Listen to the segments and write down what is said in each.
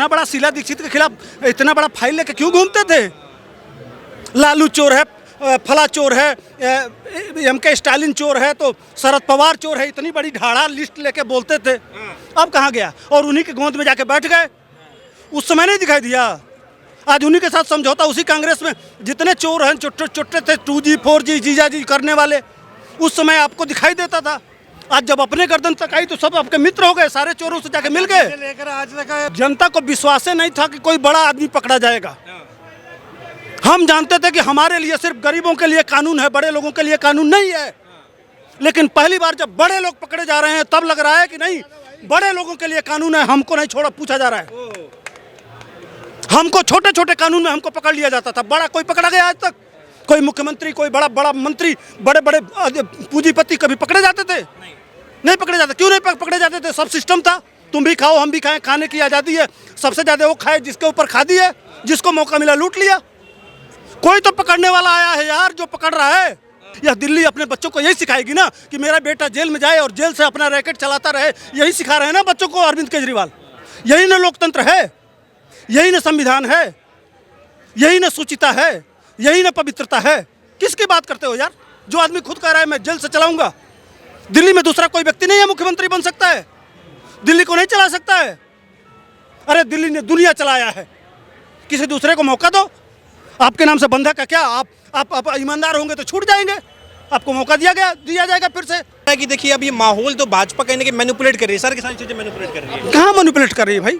इतना बड़ा शीला दीक्षित के खिलाफ इतना बड़ा फाइल लेके क्यों घूमते थे? लालू चोर है, फला चोर है, एमके स्टालिन चोर है, तो शरद पवार चोर है, इतनी बड़ी ढाढ़ा लिस्ट लेके बोलते थे। अब कहाँ गया? और उन्हीं के गोद में जाके बैठ गए। उस समय नहीं दिखाई दिया? आज उन्हीं के साथ समझौता, उसी कांग्रेस में जितने चोर हैं चुट्टे थे 2G 4G जीजाजी करने वाले, उस समय आपको दिखाई देता था। आज जब अपने गर्दन तक आई तो सब आपके मित्र हो गए, सारे चोरों से जाके मिल गए। लेकर आज तक जनता को विश्वास नहीं था कि कोई बड़ा आदमी पकड़ा जाएगा। हम जानते थे कि हमारे लिए सिर्फ गरीबों के लिए कानून है, बड़े लोगों के लिए कानून नहीं है। लेकिन पहली बार जब बड़े लोग पकड़े जा रहे हैं तब लग रहा है कि नहीं, बड़े लोगों के लिए कानून है, हमको नहीं छोड़ा पूछा जा रहा है। हमको छोटे छोटे कानून में हमको पकड़ लिया जाता था, बड़ा कोई पकड़ा गया आज तक? कोई मुख्यमंत्री, कोई बड़ा बड़ा मंत्री, बड़े बड़े पूंजीपति कभी पकड़े जाते थे? नहीं पकड़े जाते। क्यों नहीं पकड़े जाते थे? सब सिस्टम था, तुम भी खाओ हम भी खाएं, खाने की आज़ादी है। सबसे ज़्यादा वो खाए जिसके ऊपर खादी है, जिसको मौका मिला लूट लिया। कोई तो पकड़ने वाला आया है यार, जो पकड़ रहा है। यह दिल्ली अपने बच्चों को यही सिखाएगी ना कि मेरा बेटा जेल में जाए और जेल से अपना रैकेट चलाता रहे। यही सिखा रहे हैं ना बच्चों को अरविंद केजरीवाल। यही ना लोकतंत्र है, यही ना संविधान है, यही ना सुचिता है, यही ना पवित्रता है। किसकी बात करते हो यार? जो आदमी खुद कह रहा है मैं जेल से चलाऊंगा। दिल्ली में दूसरा कोई व्यक्ति नहीं है मुख्यमंत्री बन सकता है? दिल्ली को नहीं चला सकता है? अरे दिल्ली ने दुनिया चलाया है, किसी दूसरे को मौका दो। आपके नाम से बंधक है क्या? आप ईमानदार होंगे तो छूट जाएंगे, आपको मौका दिया जाएगा फिर से। कि देखिए अब ये माहौल तो भाजपा कहने के मैनिपुलेट कर रही है, सारी की सारी चीजें मैनिपुलेट कर रही है। कहाँ मैनिपुलेट कर रही है भाई?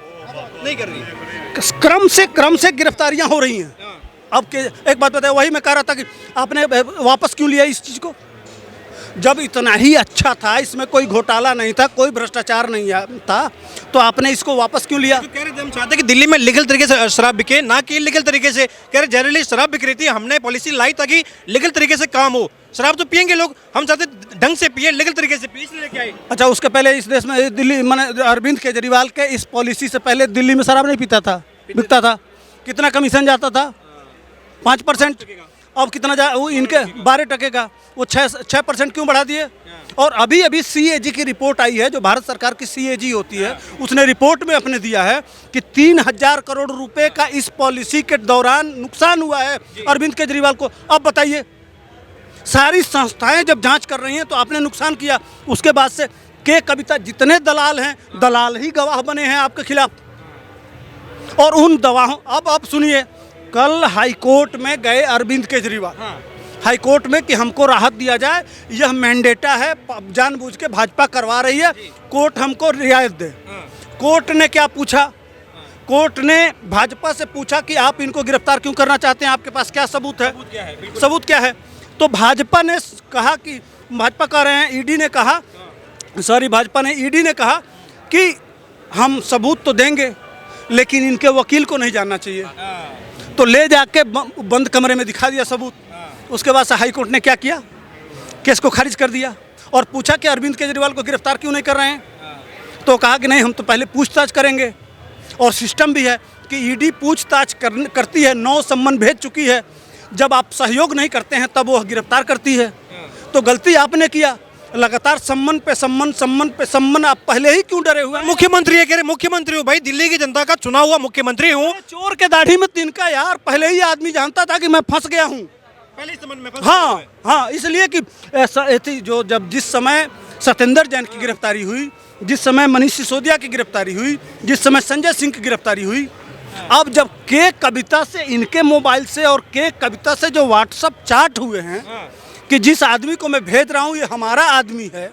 नहीं कर रही है। क्रम से गिरफ्तारियां हो रही हैं। अब के एक बात बताए, वही मैं कह रहा था कि आपने वापस क्यों लिया इस चीज़ को? जब इतना ही अच्छा था, इसमें कोई घोटाला नहीं था, कोई भ्रष्टाचार नहीं था, तो आपने इसको वापस क्यों लिया? तो कह रहे थे हम चाहते कि दिल्ली में लीगल तरीके से शराब बिके, ना कि इलीगल तरीके से। कह रहे जनरली शराब बिक रही थी, हमने पॉलिसी लाई ताकि लीगल तरीके से काम हो। शराब तो पियेंगे लोग, हम चाहते ढंग से पिए, लीगल तरीके से पिए, इसलिए लेके आए। अच्छा, उसके पहले इस देश में दिल्ली माने अरविंद केजरीवाल के इस पॉलिसी से पहले दिल्ली में शराब नहीं पीता था, बिकता था। कितना कमीशन जाता था? 5%। अब कितना वो इनके 12% का, वो 6% क्यों बढ़ा दिए? और अभी CAG की रिपोर्ट आई है, जो भारत सरकार की CAG होती है, उसने रिपोर्ट में अपने दिया है कि 3000 करोड़ रुपए का इस पॉलिसी के दौरान नुकसान हुआ है अरविंद केजरीवाल को। अब बताइए, सारी संस्थाएं जब जांच कर रही हैं तो आपने नुकसान किया। उसके बाद से के कविता जितने दलाल हैं, दलाल ही गवाह बने हैं आपके खिलाफ। और उन गवाहों, अब सुनिए, कल हाईकोर्ट में गए अरविंद केजरीवाल, हाईकोर्ट में कि हमको राहत दिया जाए, यह मैंडेटा है, जानबूझ के भाजपा करवा रही है, कोर्ट हमको रियायत दे। कोर्ट ने क्या पूछा? कोर्ट ने भाजपा से पूछा कि आप इनको गिरफ्तार क्यों करना चाहते हैं, आपके पास क्या सबूत है? सबूत क्या है? तो भाजपा ने कहा कि, भाजपा कह रहे हैं, ईडी ने कहा, भाजपा ने ईडी ने कहा कि हम सबूत तो देंगे लेकिन इनके वकील को नहीं जानना चाहिए। तो ले जाके बंद कमरे में दिखा दिया सबूत। उसके बाद से हाईकोर्ट ने क्या किया? केस को खारिज कर दिया और पूछा कि अरविंद केजरीवाल को गिरफ्तार क्यों नहीं कर रहे हैं? तो कहा कि नहीं, हम तो पहले पूछताछ करेंगे। और सिस्टम भी है कि ईडी पूछताछ करती है, 9 सम्मन भेज चुकी है। जब आप सहयोग नहीं करते हैं तब वो गिरफ्तार करती है। तो गलती आपने किया, लगातार सम्मन पे सम्मन आप पहले ही क्यों डरे हुए हैं? मुख्यमंत्री है, कह रहे मुख्यमंत्री हूँ भाई, दिल्ली की जनता का चुना हुआ मुख्यमंत्री हूँ। चोर के दाढ़ी में तिनका यार, पहले ही आदमी जानता था कि मैं फंस गया हूँ। पहले समझ में हाँ, इसलिए कि जिस समय सत्येंद्र जैन की गिरफ्तारी हुई, जिस समय मनीष सिसोदिया की गिरफ्तारी हुई, जिस समय संजय सिंह की गिरफ्तारी हुई, अब जब के कविता से, इनके मोबाइल से और के कविता से जो व्हाट्सएप चैट हुए हैं कि जिस आदमी को मैं भेज रहा हूँ ये हमारा आदमी है,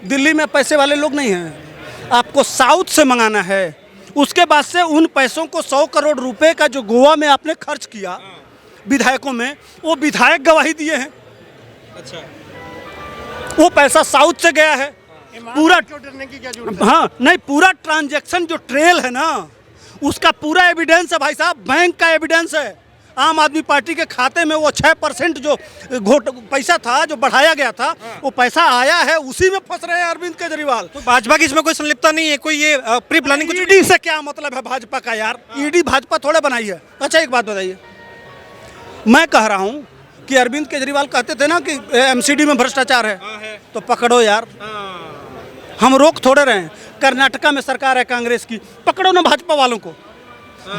दिल्ली में पैसे वाले लोग नहीं हैं, आपको साउथ से मंगाना है। उसके बाद से उन पैसों को 100 करोड़ रुपए का जो गोवा में आपने खर्च किया विधायकों में, वो विधायक गवाही दिए हैं। अच्छा, वो पैसा साउथ से गया है पूरा। हाँ नहीं, पूरा ट्रांजैक्शन जो ट्रेल है ना, उसका पूरा एविडेंस है भाई साहब, बैंक का एविडेंस है। आम आदमी पार्टी के खाते में वो 6% जो पैसा था, जो बढ़ाया गया था, वो पैसा आया है, उसी में फंस रहे हैं अरविंद केजरीवाल। तो भाजपा की इसमें कोई संलिप्तता नहीं है? कोई ये प्री प्लानिंग? ईडी से क्या मतलब है भाजपा का यार? ईडी भाजपा थोड़ा बनाई है। अच्छा एक बात बताइए, मैं कह रहा हूँ कि अरविंद केजरीवाल कहते थे ना कि MCD में भ्रष्टाचार है, तो पकड़ो यार, हम रोक थोड़े रहे हैं। कर्नाटका में सरकार है कांग्रेस की, पकड़ो ना भाजपा वालों को।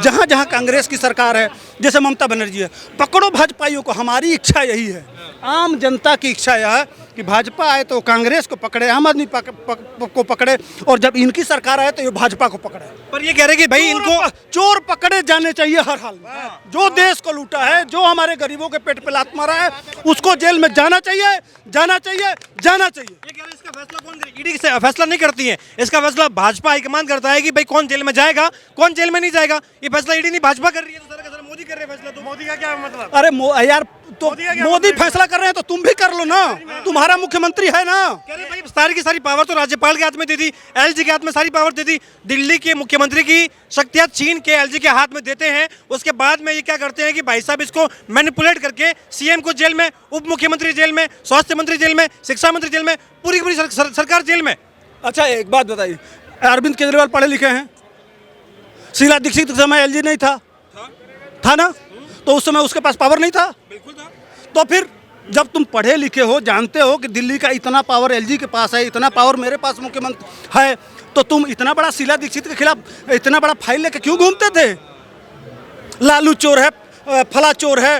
जहाँ जहाँ कांग्रेस की सरकार है, जैसे ममता बनर्जी है, पकड़ो भाजपाइयों को। हमारी इच्छा यही है, आम जनता की इच्छा यह है कि भाजपा आए तो कांग्रेस को पकड़े, आम आदमी को पकड़े, और जब इनकी सरकार आए तो ये भाजपा को पकड़े। पर ये कह रहे हैं कि भाई इनको चोर पकड़े जाने चाहिए हर हाल में। जो देश को लूटा है, जो हमारे गरीबों के पेट पे लात मारा है, उसको जेल में जाना चाहिए, जाना चाहिए, जाना चाहिए। ये कह रहे हैं इसका फैसला कौन करे? ईडी से फैसला नहीं करती है, इसका फैसला भाजपा हाईकमान करता है कि भाई कौन जेल में जाएगा, कौन जेल में नहीं जाएगा। ये फैसला ईडी नहीं भाजपा कर रही है, तो सारा का सारा मोदी कर रहे हैं फैसला। तो मोदी का क्या मतलब? अरे यार, तो मोदी फैसला कर रहे हैं तो तुम भी कर लो ना, तुम्हारा मुख्यमंत्री है ना। कह रहे भाई सारी की सारी पावर तो राज्यपाल के हाथ में दे दी, एलजी के हाथ में सारी पावर दे दी। दिल्ली के मुख्यमंत्री की शक्तियां छीन के एलजी के हाथ में देते हैं, उसके बाद में ये क्या करते हैं कि भाई साहब इसको मैनिपुलेट करके सीएम को जेल में, उप मुख्यमंत्री जेल में, स्वास्थ्य मंत्री जेल में, शिक्षा मंत्री जेल में, पूरी की पूरी सरकार जेल में। अच्छा एक बात बताइए, अरविंद केजरीवाल पढ़े लिखे हैं, शीला दीक्षित के समय एलजी नहीं था ना, तो उस समय उसके पास पावर नहीं था। बिल्कुल था। तो फिर जब तुम पढ़े लिखे हो, जानते हो कि दिल्ली का इतना पावर एलजी के पास है, इतना पावर मेरे पास मुख्यमंत्री है, तो तुम इतना बड़ा शीला दीक्षित के खिलाफ इतना बड़ा फाइल लेके क्यों घूमते थे? लालू चोर है, फला चोर है,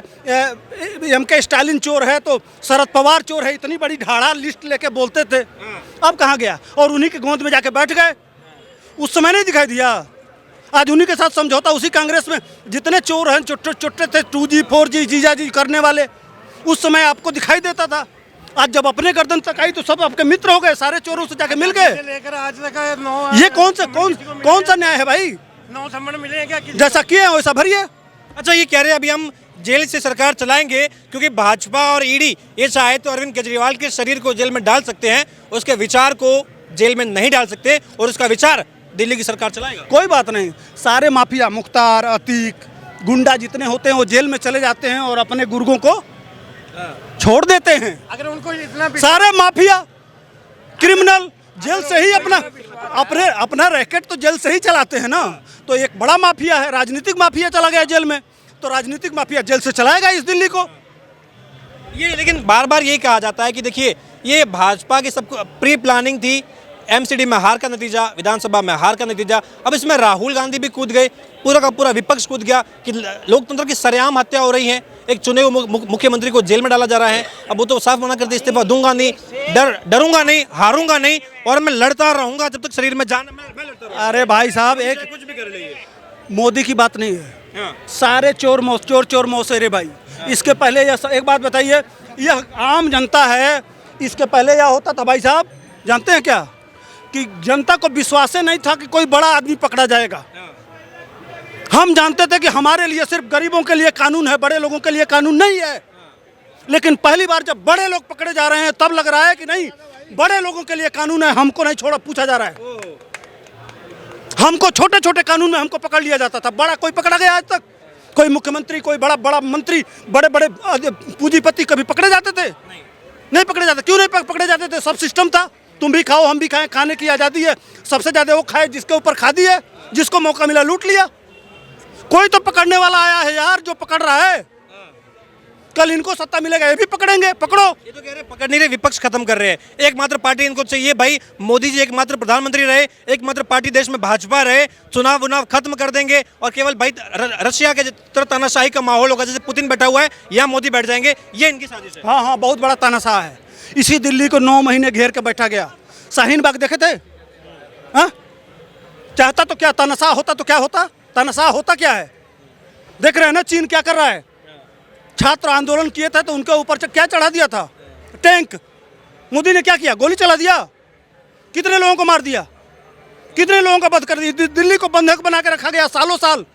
एमके स्टालिन चोर है, तो शरद पवार चोर है, इतनी बड़ी ढाढ़ा लिस्ट लेके बोलते थे। अब कहाँ गया? और उन्हीं के गोद में जाके बैठ गए। उस समय नहीं दिखाई दिया? आज उन्हीं के साथ समझौता, उसी कांग्रेस में जितने चोर हैं, छोटे थे, 2G 4G जीजाजी करने वाले, उस समय आपको दिखाई देता था। आज जब अपने गर्दन तक आई तो सब आपके मित्र हो गए, सारे चोरों से जाके मिल गए। लेकर आज तक 9 ये कौन सा न्याय है भाई? 9 सम्मान मिले हैं क्या? जैसा किए हैं वैसा भरिए। अच्छा ये कह रहे हैं अभी हम जेल से सरकार चलाएंगे, क्योंकि भाजपा और ईडी ये चाहे तो अरविंद केजरीवाल के शरीर को जेल में डाल सकते हैं, उसके विचार को जेल में नहीं डाल सकते, और उसका विचार दिल्ली की सरकार चलाएगा। कोई बात नहीं, सारे माफिया, मुख्तार, अतीक, गुंडा जितने होते हैं वो जेल में चले जाते हैं और अपने गुर्गों को छोड़ देते हैं। अगर उनको इतना सारे माफिया, क्रिमिनल जेल से ही अपना रैकेट तो जेल से ही चलाते हैं ना। तो एक बड़ा माफिया है, राजनीतिक माफिया चला गया जेल में, तो राजनीतिक माफिया जेल से चलाएगा इस दिल्ली को। ये लेकिन बार बार यही कहा जाता है कि देखिए ये भाजपा की सबको प्री प्लानिंग थी, एमसीडी में हार का नतीजा, विधानसभा में हार का नतीजा, अब इसमें राहुल गांधी भी कूद गए, पूरा का पूरा विपक्ष कूद गया कि लोकतंत्र की सरेआम हत्या हो रही है, एक चुने हुए मुख्यमंत्री को जेल में डाला जा रहा है। अब वो तो साफ मना करते इस्तीफा दूंगा नहीं, डरूंगा नहीं, हारूंगा नहीं, और मैं लड़ता रहूंगा जब तक शरीर में जान, मैं लड़ता रहूंगा। अरे भाई साहब, एक कुछ भी कर लीजिए, मोदी की बात नहीं है, हाँ। सारे चोर मौसेरे भाई। इसके पहले एक बात बताइए, यह आम जनता है, इसके पहले यह होता था भाई साहब, जानते हैं क्या, कि जनता को विश्वास नहीं था कि कोई बड़ा आदमी पकड़ा जाएगा। हम जानते थे कि हमारे लिए सिर्फ गरीबों के लिए कानून है, बड़े लोगों के लिए कानून नहीं है। लेकिन पहली बार जब बड़े लोग पकड़े जा रहे हैं तब लग रहा है कि नहीं, बड़े लोगों के लिए कानून है, हमको नहीं छोड़ा पूछा जा रहा है। हमको छोटे छोटे कानून में हमको पकड़ लिया जाता था, बड़ा कोई पकड़ा गया आज तक? कोई मुख्यमंत्री, कोई बड़ा बड़ा मंत्री, बड़े बड़े पूंजीपति कभी पकड़े जाते थे? नहीं पकड़े जाते। क्यों नहीं पकड़े जाते थे? सब सिस्टम था, तुम भी खाओ हम भी खाएं, खाने की आज़ादी है। सबसे ज़्यादा वो खाए जिसके ऊपर खादी है, जिसको मौका मिला लूट लिया। कोई तो पकड़ने वाला आया है यार, जो पकड़ रहा है। कल इनको सत्ता मिलेगा, ये भी पकड़ेंगे, पकड़ो। ये तो कह रहे पकड़ नहीं रहे, विपक्ष खत्म कर रहे हैं। एकमात्र पार्टी इनको चाहिए भाई, मोदी जी एकमात्र प्रधानमंत्री रहे, एकमात्र पार्टी देश में भाजपा रहे, चुनाव खत्म कर देंगे, और केवल भाई रशिया के तरह तानाशाही का माहौल होगा, जैसे पुतिन बैठा हुआ है या मोदी बैठ जाएंगे, ये इनकी साजिश है। हाँ, बहुत बड़ा तानाशाह है। इसी दिल्ली को 9 महीने घेर के बैठा गया। शाहीन बाग देखे थे? हाँ, चाहता तो क्या तानाशाह होता तो क्या होता? तानाशाह होता क्या है? देख रहे हैं ना चीन क्या कर रहा है। छात्र आंदोलन किए थे तो उनके ऊपर क्या चढ़ा दिया था? टैंक। मोदी ने क्या किया? गोली चला दिया। कितने लोगों को मार दिया, कितने लोगों का बंद कर दिया। दिल्ली को बंधक बना के रखा गया सालों साल।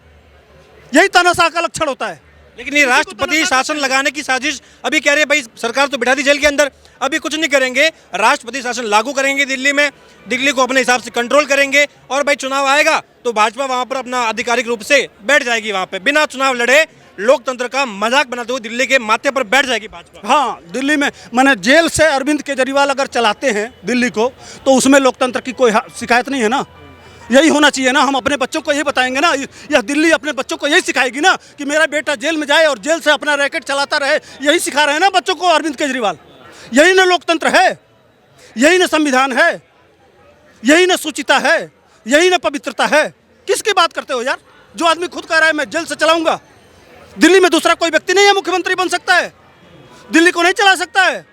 यही तानाशाह का लक्षण होता है। लेकिन ये राष्ट्रपति शासन लगाने की साजिश, अभी कह रहे हैं भाई सरकार तो बिठा दी जेल के अंदर, अभी कुछ नहीं करेंगे, राष्ट्रपति शासन लागू करेंगे दिल्ली में, दिल्ली को अपने हिसाब से कंट्रोल करेंगे, और भाई चुनाव आएगा तो भाजपा वहां पर अपना आधिकारिक रूप से बैठ जाएगी, वहां पे बिना चुनाव लड़े लोकतंत्र का मजाक बनाते हुए दिल्ली के माथे पर बैठ जाएगी भाजपा। हाँ, दिल्ली में माने जेल से अरविंद केजरीवाल अगर चलाते हैं दिल्ली को, तो उसमें लोकतंत्र की कोई शिकायत नहीं है ना। यही होना चाहिए ना। हम अपने बच्चों को यही बताएंगे ना, यह दिल्ली अपने बच्चों को यही सिखाएगी ना कि मेरा बेटा जेल में जाए और जेल से अपना रैकेट चलाता रहे। यही सिखा रहे हैं ना बच्चों को अरविंद केजरीवाल। यही ना लोकतंत्र है, यही ना संविधान है। यही ना सुचिता है, यही ना पवित्रता है। किसकी बात करते हो यार? जो आदमी खुद कह रहा है मैं जेल से चलाऊंगा। दिल्ली में दूसरा कोई व्यक्ति नहीं है मुख्यमंत्री बन सकता है, दिल्ली को नहीं चला सकता है।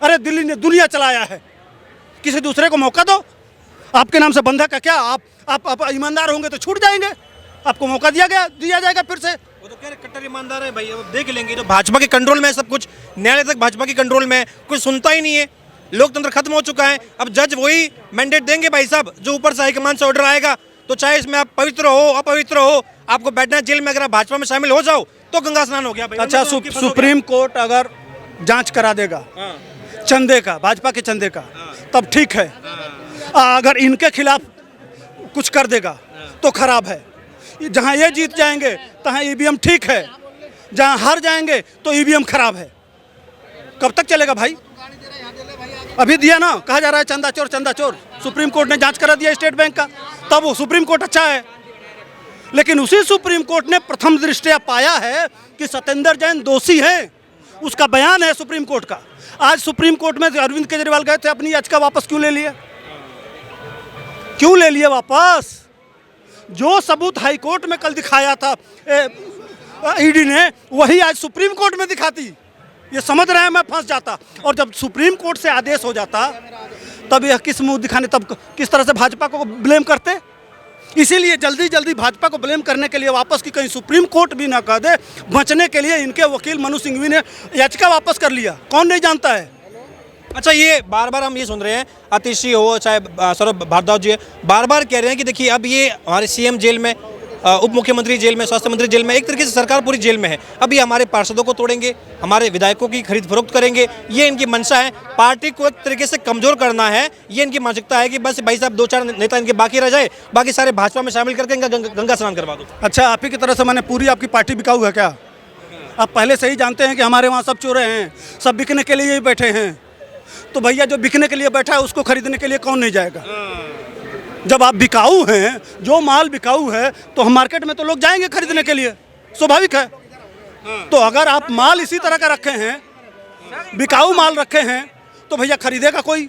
अरे दिल्ली ने दुनिया चलाया है, किसी दूसरे को मौका दो। आपके नाम से बंधक है क्या? आप ईमानदार होंगे तो छूट जाएंगे, आपको मौका दिया जाएगा फिर से। वो तो कह रहे कट्टर ईमानदार है भाई, अब देख लेंगे। तो भाजपा के कंट्रोल में है सब कुछ, न्यायालय तक भाजपा के कंट्रोल में है, कुछ सुनता ही नहीं है, लोकतंत्र खत्म हो चुका है। अब जज वही मैंडेट देंगे भाई साहब, जो ऊपर से हाईकमान से ऑर्डर आएगा। तो चाहे इसमें आप पवित्र हो अपवित्र हो, आपको बैठना है जेल में, अगर आप भाजपा में शामिल हो जाओ तो गंगा स्नान हो गया भाई। अच्छा, सुप्रीम कोर्ट अगर जांच करा देगा चंदे का, भाजपा के चंदे का, तब ठीक है। अगर इनके खिलाफ कुछ कर देगा तो खराब है। जहां ये जीत जाएंगे तहां ईवीएम ठीक है, जहां हार जाएंगे तो ईवीएम खराब है। कब तक चलेगा भाई? अभी दिया ना, कहा जा रहा है चंदा चोर चंदा चोर। सुप्रीम कोर्ट ने जांच करा दिया स्टेट बैंक का, तब वो सुप्रीम कोर्ट अच्छा है। लेकिन उसी सुप्रीम कोर्ट ने प्रथम दृष्टया पाया है कि सत्येंद्र जैन दोषी हैं, उसका बयान है सुप्रीम कोर्ट का। आज सुप्रीम कोर्ट में अरविंद केजरीवाल गए थे, अपनी याचिका वापस क्यों ले लिए? क्यों ले लिए वापस? जो सबूत हाई कोर्ट में कल दिखाया था ईडी ने, वही आज सुप्रीम कोर्ट में दिखाती। ये समझ रहे हैं मैं फंस जाता। और जब सुप्रीम कोर्ट से आदेश हो जाता तब यह किस मुंह दिखाने, तब किस तरह से भाजपा को ब्लेम करते। इसीलिए जल्दी जल्दी भाजपा को ब्लेम करने के लिए वापस की कहीं सुप्रीम कोर्ट भी ना कह दे, बचने के लिए इनके वकील मनु सिंघवी ने याचिका वापस कर लिया। कौन नहीं जानता है? अच्छा, ये बार बार हम ये सुन रहे हैं, आतिशी हो चाहे सौरभ भारद्वाज जी, बार बार कह रहे हैं कि देखिए अब ये हमारे सीएम जेल में, उप मुख्यमंत्री जेल में, स्वास्थ्य मंत्री जेल में, एक तरीके से सरकार पूरी जेल में है। अब ये हमारे पार्षदों को तोड़ेंगे, हमारे विधायकों की खरीद फरोख्त करेंगे, ये इनकी मंशा है। पार्टी को एक तरीके से कमजोर करना है, ये इनकी मानसिकता है कि बस भाई साहब 2-4 नेता इनके बाकी रह जाए, बाकी सारे भाजपा में शामिल करके इनका गंगा स्नान करवा दो। अच्छा, आप ही की तरह से मैंने पूरी आपकी पार्टी बिकाऊ है क्या? आप पहले से ही जानते हैं कि हमारे वहाँ सब चोरे हैं, सब बिकने के लिए ही बैठे हैं। तो भैया जो बिकने के लिए बैठा है उसको खरीदने के लिए कौन नहीं जाएगा? जब आप बिकाऊ हैं, जो माल बिकाऊ है तो हम मार्केट में तो लोग जाएंगे खरीदने के लिए, स्वाभाविक है। तो अगर आप माल इसी तरह का रखे हैं, बिकाऊ माल रखे हैं, तो भैया खरीदेगा कोई।